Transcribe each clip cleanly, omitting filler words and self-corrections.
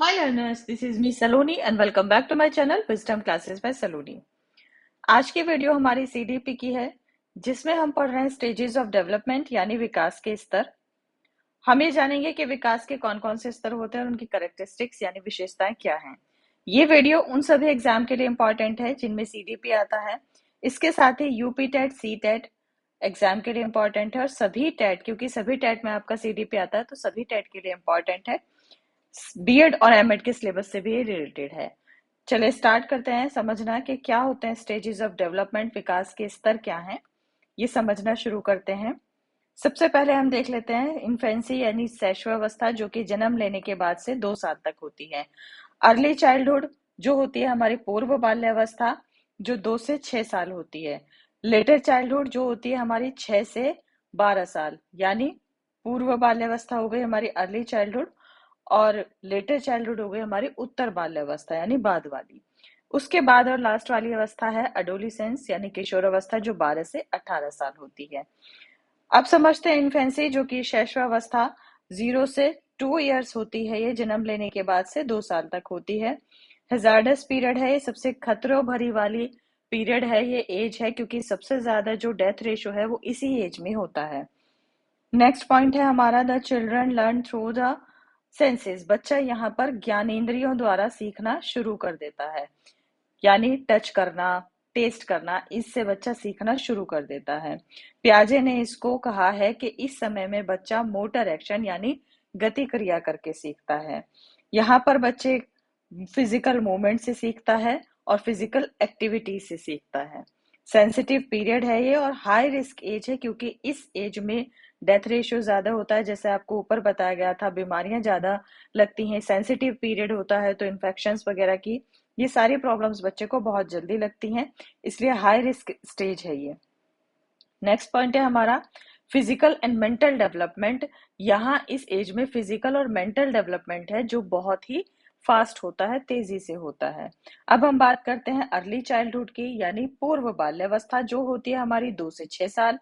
Hi learners, this is me Saloni and welcome back to my channel Wisdom Classes by Saloni। आज की video हमारी CDP की है जिसमें हम पढ़ रहे हैं स्टेजेस ऑफ डेवलपमेंट यानी विकास के स्तर। हम ये जानेंगे कि विकास के कौन कौन से स्तर होते हैं और उनकी कैरेक्टरिस्टिक्स यानी विशेषताएं क्या हैं। ये वीडियो उन सभी एग्जाम के लिए इम्पोर्टेंट है जिनमें सीडीपी आता है। इसके साथ ही UP TET C TET exam के लिए इम्पोर्टेंट है और सभी टेट, क्योंकि सभी टेट में आपका सीडीपी आता है तो सभी टेट के लिए इम्पोर्टेंट है। बीएड और एमएड के सिलेबस से भी रिलेटेड है। चलिए स्टार्ट करते हैं समझना कि क्या होते हैं स्टेजेस ऑफ डेवलपमेंट, विकास के स्तर क्या हैं, ये समझना शुरू करते हैं। सबसे पहले हम देख लेते हैं इन्फेंसी यानी शैशवावस्था, जो कि जन्म लेने के बाद से 2 साल तक होती है। अर्ली चाइल्डहुड जो होती है हमारी पूर्व बाल्यावस्था, जो 2 से 6 साल होती है। लेटर चाइल्डहुड जो होती है हमारी 6 से 12 साल, यानी पूर्व बाल्यावस्था हो गई हमारी अर्ली चाइल्डहुड और लेटर चाइल्डहुड हो गई हमारी उत्तर बाल्यावस्था यानी बाद वाली। उसके बाद और लास्ट वाली अवस्था है एडोलिसेंस यानी किशोर अवस्था, जो 12 से 18 साल होती है। अब समझते हैं इन्फेंसी, जो कि शैशवावस्था 0 से 2 इयर्स होती है। ये जन्म लेने के बाद से 2 साल तक होती है। हेजार्डस पीरियड है, ये सबसे खतरों भरी वाली पीरियड है, ये एज है, क्योंकि सबसे ज्यादा जो डेथ रेशो है वो इसी एज में होता है। नेक्स्ट पॉइंट है हमारा the children learn through the senses. बच्चा यहाँ पर ज्ञानेंद्रियों द्वारा सीखना शुरू कर देता है, यानी टच करना, टेस्ट करना, इससे बच्चा सीखना शुरू कर देता है। प्याजे ने इसको कहा है कि इस समय में बच्चा मोटर एक्शन यानी गति क्रिया करके सीखता है। यहाँ पर बच्चे फिजिकल मूवमेंट से सीखता है और फिजिकल एक्टिविटी से सीखता है। सेंसिटिव पीरियड है ये और हाई रिस्क एज है, क्योंकि इस एज में डेथ रेशियो ज्यादा होता है। जैसे आपको ऊपर बताया गया था, बीमारियां ज्यादा लगती हैं। सेंसिटिव पीरियड होता है तो इन्फेक्शंस वगैरह की ये सारी प्रॉब्लम्स बच्चे को बहुत जल्दी लगती हैं, इसलिए हाई रिस्क स्टेज है ये। नेक्स्ट पॉइंट है हमारा फिजिकल एंड मेंटल डेवलपमेंट। यहाँ इस एज में फिजिकल और मेंटल डेवलपमेंट है जो बहुत ही फास्ट होता है, तेजी से होता है। अब हम बात करते हैं अर्ली चाइल्डहुड की, यानी पूर्व बाल्यावस्था, जो होती है हमारी 2 से 6 साल।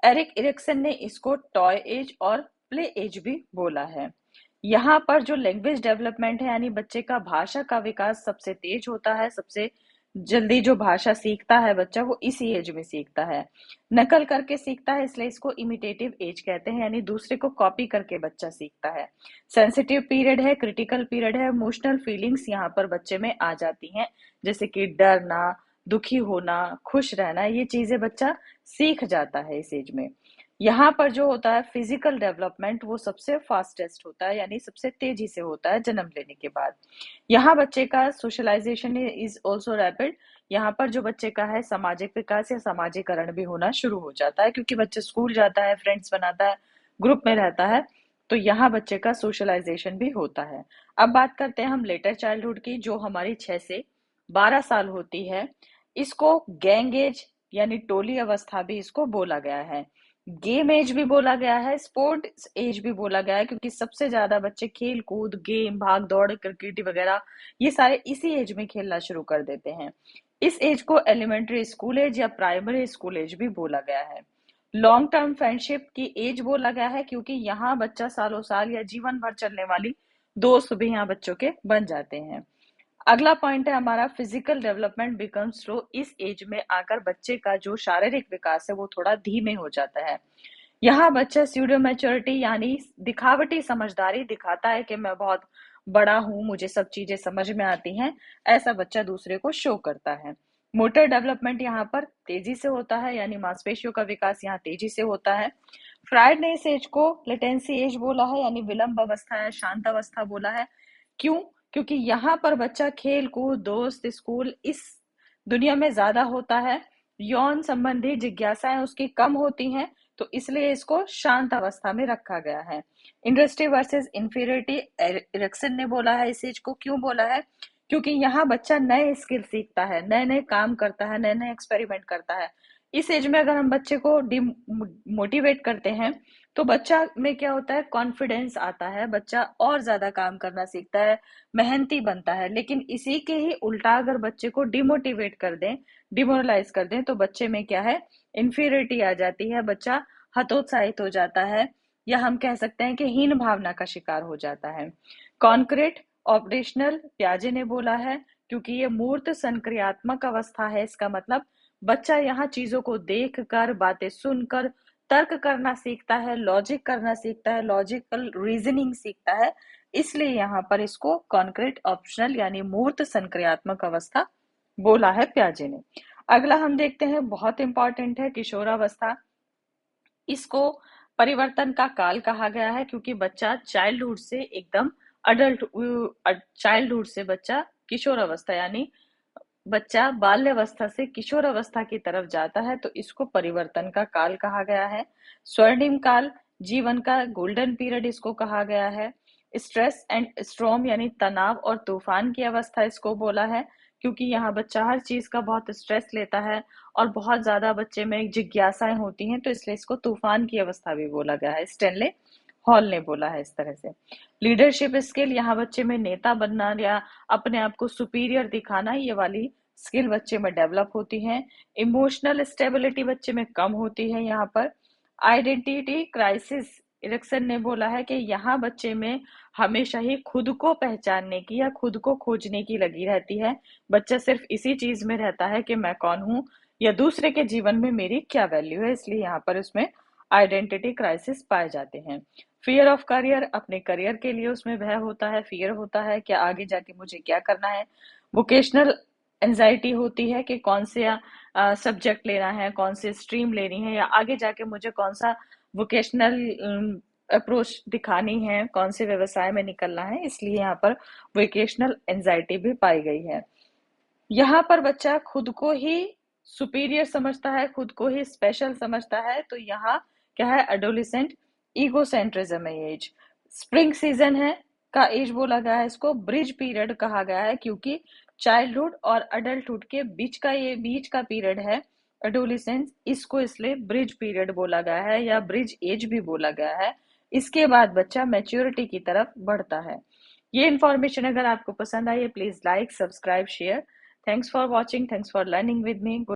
एरिक इरिक्सन ने इसको टॉय एज और प्ले एज भी बोला है। यहाँ पर जो लैंग्वेज डेवलपमेंट है, यानी बच्चे का भाषा का विकास सबसे तेज होता है। सबसे जल्दी जो भाषा सीखता है बच्चा वो इसी एज में सीखता है। नकल करके सीखता है, इसलिए इसको इमिटेटिव एज कहते हैं, यानी दूसरे को कॉपी करके बच्चा सीखता है। सेंसिटिव पीरियड है, क्रिटिकल पीरियड है। इमोशनल फीलिंग्स यहाँ पर बच्चे में आ जाती हैं, जैसे कि डरना, दुखी होना, खुश रहना, ये चीजें बच्चा सीख जाता है इस एज में। यहाँ पर जो होता है फिजिकल डेवलपमेंट वो सबसे फास्टेस्ट होता है, यानी सबसे तेजी से होता है जन्म लेने के बाद। यहाँ बच्चे का सोशलाइजेशन इज ऑल्सो रैपिड। यहाँ पर जो बच्चे का है सामाजिक विकास या सामाजिकरण भी होना शुरू हो जाता है, क्योंकि बच्चा स्कूल जाता है, फ्रेंड्स बनाता है, ग्रुप में रहता है, तो यहाँ बच्चे का सोशलाइजेशन भी होता है। अब बात करते हैं हम लेटर चाइल्डहुड की, जो हमारी 6 से 12 साल होती है। इसको गैंग एज यानी टोली अवस्था भी इसको बोला गया है। गेम एज भी बोला गया है, स्पोर्ट्स एज भी बोला गया है, क्योंकि सबसे ज्यादा बच्चे खेल कूद, गेम, भाग दौड़, क्रिकेट वगैरह ये सारे इसी एज में खेलना शुरू कर देते हैं। इस एज को एलिमेंट्री स्कूल एज या प्राइमरी स्कूल एज भी बोला गया है। लॉन्ग टर्म फ्रेंडशिप की एज बोला गया है, क्योंकि यहाँ बच्चा सालों साल या जीवन भर चलने वाली दोस्त भी यहाँ बच्चों के बन जाते हैं। अगला पॉइंट है हमारा फिजिकल डेवलपमेंट बिकम स्लो। इस एज में आकर बच्चे का जो शारीरिक विकास है वो थोड़ा धीमे हो जाता है। यहाँ बच्चा स्यूडो मैच्योरिटी यानी दिखावटी समझदारी दिखाता है कि मैं बहुत बड़ा हूँ, मुझे सब चीजें समझ में आती हैं, ऐसा बच्चा दूसरे को शो करता है। मोटर डेवलपमेंट यहाँ पर तेजी से होता है, यानी मांसपेशियों का विकास यहाँ तेजी से होता है। फ्राइड ने इस एज को लेटेंसी एज बोला है, यानी विलंब अवस्था है, शांत अवस्था बोला है। क्यों? क्योंकि यहाँ पर बच्चा खेल कूद, दोस्त, स्कूल इस दुनिया में ज्यादा होता है। यौन संबंधी जिज्ञासाएं उसकी कम होती हैं, तो इसलिए इसको शांत अवस्था में रखा गया है। इंडस्ट्री वर्सेस इंफीरियरिटी एरिक्सन ने बोला है इस एज को। क्यों बोला है? क्योंकि यहाँ बच्चा नए स्किल सीखता है, नए नए काम करता है, नए नए एक्सपेरिमेंट करता है। इस एज में अगर हम बच्चे को मोटिवेट करते हैं तो बच्चा में क्या होता है, कॉन्फिडेंस आता है, बच्चा और ज्यादा काम करना सीखता है, मेहनती बनता है। लेकिन इसी के ही उल्टा अगर बच्चे को डिमोटिवेट कर दें, डिमोरलाइज कर दें, तो बच्चे में क्या है, इन्फीरियरिटी आ जाती है, बच्चा हतोत्साहित हो जाता है, या हम कह सकते हैं कि हीन भावना का शिकार हो जाता है। कॉन्क्रीट ऑपरेशनल प्याजे ने बोला है क्योंकि ये मूर्त संक्रियात्मक अवस्था है। इसका मतलब बच्चा यहाँ चीजों को देख कर, बातें सुनकर तर्क करना सीखता है, लॉजिक करना सीखता है, लॉजिकल रीजनिंग सीखता है। इसलिए यहाँ पर इसको कॉन्क्रीट ऑप्शनल यानी मूर्त संक्रियात्मक अवस्था बोला है प्याजे ने। अगला हम देखते हैं, बहुत इंपॉर्टेंट है, किशोरावस्था। इसको परिवर्तन का काल कहा गया है क्योंकि बच्चा चाइल्डहुड से एकदम अडल्ट चाइल्डहुड से बच्चा किशोर अवस्था यानी बच्चा बाल्यावस्था से किशोर अवस्था की तरफ जाता है, तो इसको परिवर्तन का काल कहा गया है। स्वर्णिम काल, जीवन का गोल्डन पीरियड इसको कहा गया है। स्ट्रेस एंड स्ट्रॉम यानी तनाव और तूफान की अवस्था इसको बोला है क्योंकि यहाँ बच्चा हर चीज का बहुत स्ट्रेस लेता है और बहुत ज्यादा बच्चे में जिज्ञासाएं होती हैं, तो इसलिए इसको तूफान की अवस्था भी बोला गया है। स्टेनले हॉल ने बोला है इस तरह से। लीडरशिप स्किल, यहाँ बच्चे में नेता बनना या अपने आप को सुपीरियर दिखाना, ये वाली स्किल बच्चे में डेवलप होती है। इमोशनल स्टेबिलिटी बच्चे में कम होती है यहाँ पर। आइडेंटिटी क्राइसिस, इरिक्सन ने बोला है कि यहाँ बच्चे में हमेशा ही खुद को पहचानने की या खुद को खोजने की लगी रहती है। बच्चा सिर्फ इसी चीज में रहता है कि मैं कौन हूँ या दूसरे के जीवन में मेरी क्या वैल्यू है, इसलिए यहाँ पर उसमें आइडेंटिटी क्राइसिस पाए जाते हैं। फियर ऑफ करियर, अपने करियर के लिए उसमें भय होता है, फियर होता है कि आगे जाके मुझे क्या करना है। वोकेशनल एंजाइटी होती है कि कौन से सब्जेक्ट लेना है, कौन सी स्ट्रीम लेनी है या आगे जाके मुझे कौन सा वोकेशनल अप्रोच दिखानी है, कौन से व्यवसाय में निकलना है, इसलिए यहाँ पर वोकेशनल एंजाइटी भी पाई गई है। यहाँ पर बच्चा खुद को ही सुपीरियर समझता है, खुद को ही स्पेशल समझता है, तो यहाँ क्या है, एडोलिसेंट ईगोसेंट्रिज्म है एज। स्प्रिंग सीजन है का एज बोला गया है, इसको ब्रिज पीरियड कहा गया है क्योंकि चाइल्डहुड और अडल्टहुड के बीच का पीरियड है एडोलिसेंस, इसको इसलिए ब्रिज पीरियड बोला गया है या ब्रिज एज भी बोला गया है। इसके बाद बच्चा मैच्योरिटी की तरफ बढ़ता है। ये इन्फॉर्मेशन अगर आपको पसंद आई है, please like, subscribe, share. Thanks for watching. Thanks for learning with me.